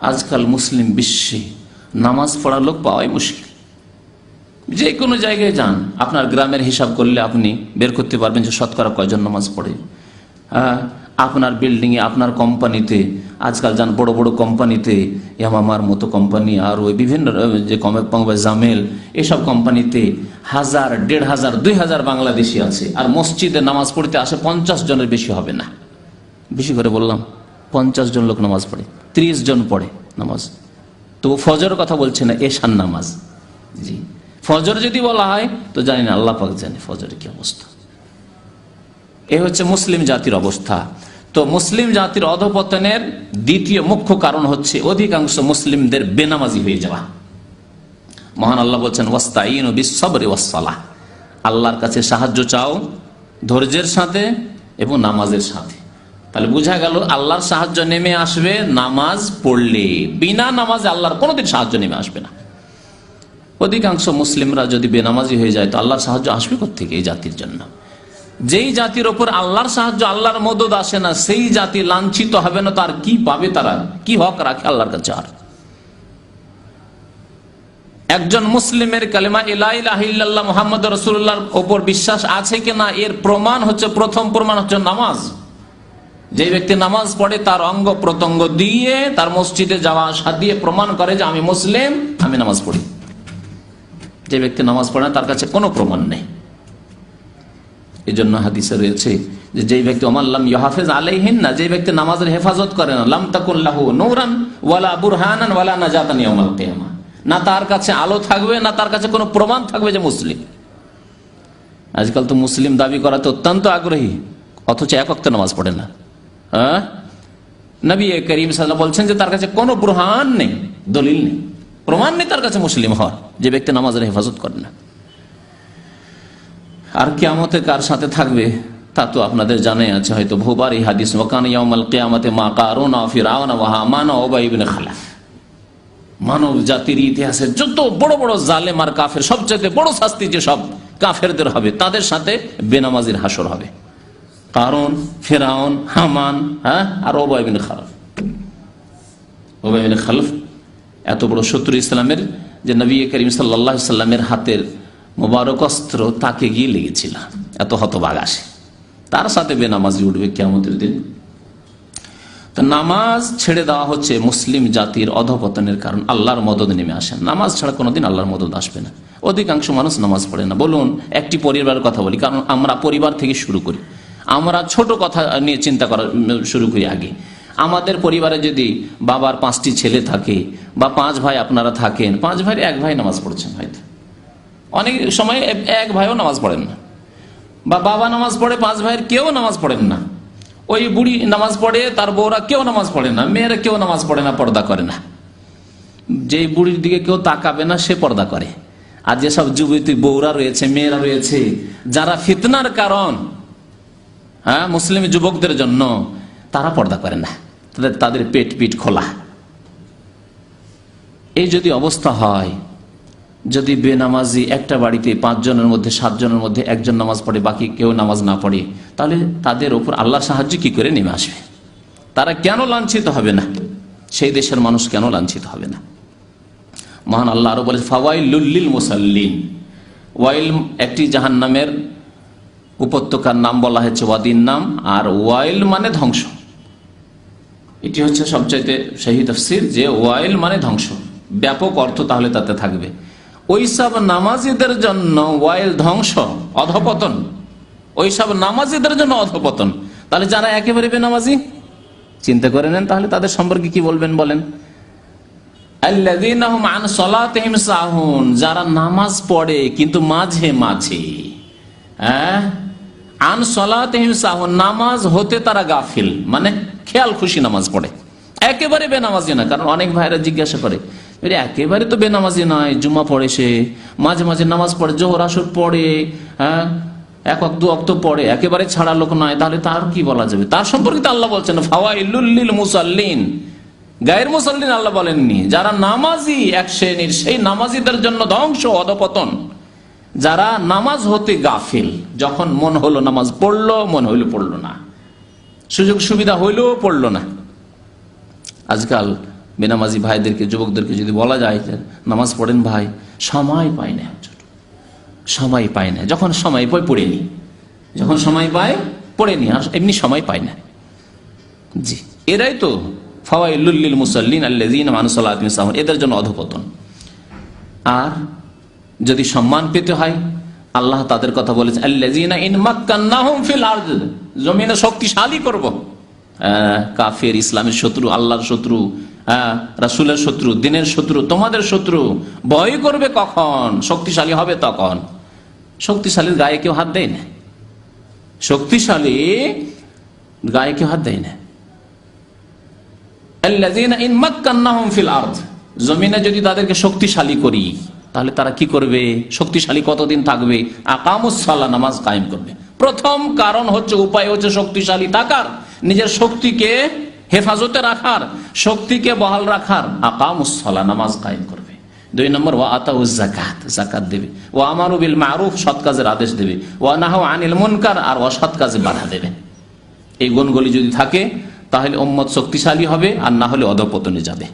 আজকাল মুসলিম বিশ্বে নামাজ পড়ার লোক পাওয়াই মুশকিল। যে কোনো জায়গায় যান, আপনার গ্রামের হিসাব করলে আপনি বের করতে পারবেন যে শতকরা কয়জন নামাজ পড়ে। আপনার বিল্ডিংয়ে, আপনার কোম্পানিতে, আজকাল যান বড় বড় কোম্পানিতে, ইয়ামামার মতো কোম্পানি আর ওই বিভিন্ন যে জামেল, এসব কোম্পানিতে 1000, 1500, 2000 বাংলাদেশি আছে, আর মসজিদে নামাজ পড়তে আসে 50 জনের বেশি হবে না। বেশি করে বললাম, 50 জন লোক নামাজ পড়ে, 30 জন পড়ে নামাজ। তো ফজর কথা বলছে না, এশার নামাজ। জি, ফজর যদি বলা হয় তো জানি না, আল্লাহ পাক জানে ফজরের কি অবস্থা। এ হচ্ছে মুসলিম জাতির অবস্থা। তো মুসলিম জাতির অধঃপতনের দ্বিতীয় মুখ্য কারণ হচ্ছে অধিকাংশ মুসলিমদের বেনামাজি হয়ে যাওয়া। মহান আল্লাহ বলছেন, ওয়াস্তাইনু বিস-সাবরি ওয়াস-সালাহ, আল্লাহর কাছে সাহায্য চাও ধৈর্যের সাথে এবং নামাজের সাথে। তাহলে বোঝা গেল আল্লাহর সাহায্য নেমে আসবে নামাজ পড়লে। বিনা নামাজে আল্লাহর কোনোদিন সাহায্য নেমে আসবে না। অধিকাংশ মুসলিমরা যদি বেনামাজি হয়ে যায় তো আল্লাহর সাহায্য আসবে কোত্থেকে এই জাতির জন্য? যেই জাতির ওপর আল্লাহর সাহায্য, আল্লাহর মদদ আসে না, সেই জাতি লাঞ্ছিত হবে না। তার কি পাবে? তারা কি হক রাখে আল্লাহর কাছে? আর একজন মুসলিমের কালেমা লা ইলাহা ইল্লাল্লাহ মুহাম্মাদুর রাসূলুল্লাহর ওপর বিশ্বাস আছে কিনা, এর প্রমাণ হচ্ছে, প্রথম প্রমাণ হচ্ছে নামাজ। যে ব্যক্তি নামাজ পড়ে তার অঙ্গ প্রত্যঙ্গ দিয়ে, তার মসজিদে যাওয়া আসা দিয়ে প্রমাণ করে যে আমি মুসলিম, আমি নামাজ পড়ি। যে ব্যক্তি নামাজ পড়ে না তার কাছে কোনো প্রমাণ নেই। এই জন্য হাদিসে রয়েছে যে যেই ব্যক্তি ওমাল্লাম ইউহাফিজ আলাইহিন্না, যে ব্যক্তি নামাজের হেফাজত করে না, লাম তাকুন লাহু নূরান ওয়ালা বুরহানান ওয়ালা নাজাতান ইয়াউমাল কিয়ামা, না তার কাছে আলো থাকবে, না তার কাছে কোনো প্রমাণ থাকবে যে মুসলিম। আজকাল তো মুসলিম দাবি করাতে অত্যন্ত আগ্রহী, অথচ এক ওয়াক্ত নামাজ পড়ে না। নবী করিম সাল্লাল্লাহু আলাইহি ওয়াসাল্লাম বলছেন যে তার কাছে কোনো বুরহান নেই, দলিল নেই, প্রমাণ নেই তার কাছে মুসলিম হওয়ার, যে ব্যক্তি নামাজের হেফাজত করে না। আর কিয়ামতে কার সাথে থাকবে তা তো আপনাদের জানাই আছে হয়তো বহুবার এই হাদিস, ওয়াকানা ইয়াউমাল কিয়ামাতি মা কারুন ওয়া ফিরআউন ওয়া হামান ওয়া উবাই ইবনে খালাফ। মানব জাতির ইতিহাসে যত বড় বড় জালেম আর কাফের, সবচেয়ে বড় শাস্তি যে সব কাফেরদের হবে, তাদের সাথে বেনামাজির হাসর হবে। কারুন, ফিরআউন, হামান, আর উবাই ইবনে খালাফ। উবাই ইবনে খালাফ এত বড় শত্রু ইসলামের, যে নবী করিম সাল্লাল্লাহু আলাইহি সাল্লামের হাতের মোবারক অস্ত্র তাকে গিয়ে লেগেছিল। এত হতভাগ আসে, তার সাথে বেনামাজি উঠবে কিয়ামতের দিন। তো নামাজ ছেড়ে দেওয়া হচ্ছে মুসলিম জাতির অধঃপতনের কারণ। আল্লাহর মদদ নেমে আসেন, নামাজ ছাড়া কোনোদিন আল্লাহর মদদ আসবে না। অধিকাংশ মানুষ নামাজ পড়ে না। বলুন, একটি পরিবারের কথা বলি, কারণ আমরা পরিবার থেকে শুরু করি। আমরা ছোট কথা নিয়ে চিন্তা করা শুরু করি আগে। আমাদের পরিবারে যদি বাবার 5টি ছেলে থাকে বা 5 ভাই আপনারা থাকেন, 5 ভাইয়ের 1 ভাই নামাজ পড়ছেন হয়তো, অনেক সময় 1 ভাইও নামাজ পড়েন না, বা বাবা নামাজ পড়ে, 5 ভাইয়ের কেউ নামাজ পড়েন না। ওই বুড়ি নামাজ পড়ে, তার বউরা কেউ নামাজ পড়ে না, মেয়েরা কেউ নামাজ পড়ে না, পর্দা করে না। যে বুড়ির দিকে কেউ তাকাবে না সে পর্দা করে। আর যেসব যুবতী বউরা রয়েছে, মেয়েরা রয়েছে, যারা ফিতনার কারণ মুসলিম যুবকদের জন্য, তারা পর্দা করে না, তাদের পেট পিঠ খোলা। এই যদি অবস্থা হয়, যদি বেনামাজি একটা বাড়িতে 5 জনের মধ্যে 7 জনের মধ্যে 1 জন নামাজ পড়ে, বাকি কেউ নামাজ না পড়ে, তাহলে তাদের উপর আল্লাহর সাহায্য কি করে নেমে আসবে? তারা কেন লাঞ্ছিত হবে না? সেই দেশের মানুষ কেন লাঞ্ছিত হবে না? মহান আল্লাহ আরো বলে, ফাওয়াইলুল লিল মুসাল্লিন। ওয়াইল একটি জাহান্নামের উপত্যকার নাম বলা হয়েছে, ওয়াদির নাম। আর ওয়াইল মানে ধ্বংস। এটি হচ্ছে সবচাইতে সহি তাফসীর, যে ওয়াইল মানে ধ্বংস, ব্যাপক অর্থ তাহলে তাতে থাকবে। ওইসব নামাজিদের জন্য ওয়াইল ধ্বংস, অধঃপতন, ওইসব নামাজিদের জন্য অধঃপতন। তাহলে যারা একেবারে বেনামাজি, চিন্তা করে নেন তাহলে তাদের সম্পর্কে কি বলবেন বলেন? আল্লাযীনা হুম আন সালাতিহিম সাহুন, যারা নামাজ পড়ে কিন্তু মাঝে মাঝে, আন সালাতিহিম সাহুন, নামাজ হতে তারা গাফিল, মানে খেয়াল খুশি নামাজ পড়ে, একেবারে বেনামাজি না। কারণ অনেক ভাইরা জিজ্ঞাসা করে, একেবারে তো বেনামাজি নয়, জুমা পড়ে, সে মাঝে মাঝে নামাজ পড়ে, জোহর আসর পড়ে, 1 ওয়াক্ত 2 ওয়াক্ত পড়ে, একেবারে ছাড়া লোক নয়, তাহলে তার কি বলা যাবে? তার সম্পর্কে আল্লাহ বলছেন ফাওয়াইলুল লিল মুসাল্লিন, গায়ের মুসাল্লিন আল্লাহ বলেননি। যারা নামাজি এক শ্রেণীর, সেই নামাজিদের জন্য ধ্বংস, অধঃপতন। যারা নামাজ হতে গাফিল, যখন মন হলো নামাজ পড়লো, মন হইলো পড়লো না, সুযোগ সুবিধা হইলেও পড়লো না। আজকাল বেনামাজি ভাইদেরকে, যুবকদেরকে যদি বলা যায় যে নামাজ পড়েন ভাই, সময় পায় না, সময় পায় না। যখন সময় পায় পড়ে নি, যখন সময় পায় পড়ে নি, আর এমনি সময় পায় না। জি, এরাই তো ফাওয়াইলুল লিল মুসাল্লিন আল্লাযীনা আন সালাতিহিম সাহুন, এদের জন্য অধপতন। আর যদি সম্মান পেতে হয়, আল্লাহ তাদের কথা বলেছে আল্লাযীনা ইন মাক্কান্নাহুম ফিল আরদ, জমিনে শক্তিশালী করব। কাফের, ইসলামের শত্রু, আল্লাহর শত্রু, রাসূলের শত্রু, দ্বীনের শত্রু, তোমাদের শত্রু ভয় করবে কখন? শক্তিশালী হবে তখন। শক্তিশালীর গায়ে কেউ হাত দেয় না, শক্তিশালী গায়ে কেউ হাত দেয় না। আল্লাযীনা ইন মাক্কান্নাহুম ফিল আরদ, জমিনে যদি তাদেরকে শক্তিশালী করি তাহলে তারা কি করবে? শক্তিশালী কতদিন থাকবে? আকামুস সালাহ, নামাজ কায়েম করবে। প্রথম কারণ হচ্ছে, উপায় হচ্ছে শক্তিশালী থাকার, নিজের শক্তিকে হেফাজতে রাখার, শক্তিকে বহাল রাখার। আকামুস সালাহ, নামাজ কায়েম করবে। 2 নম্বর, ওয়া আতাউজ যাকাত, যাকাত দেবে। ওয়া আমারু বিল মারুফ, সৎ কাজের আদেশ দেবে। ওয়া নাহাউ আনিল মুনকার, আর অসৎ কাজে বাধা দেবে। এই গুণগুলি যদি থাকে তাহলে উম্মত শক্তিশালী হবে, আর না হলে অধঃপতনে যাবে।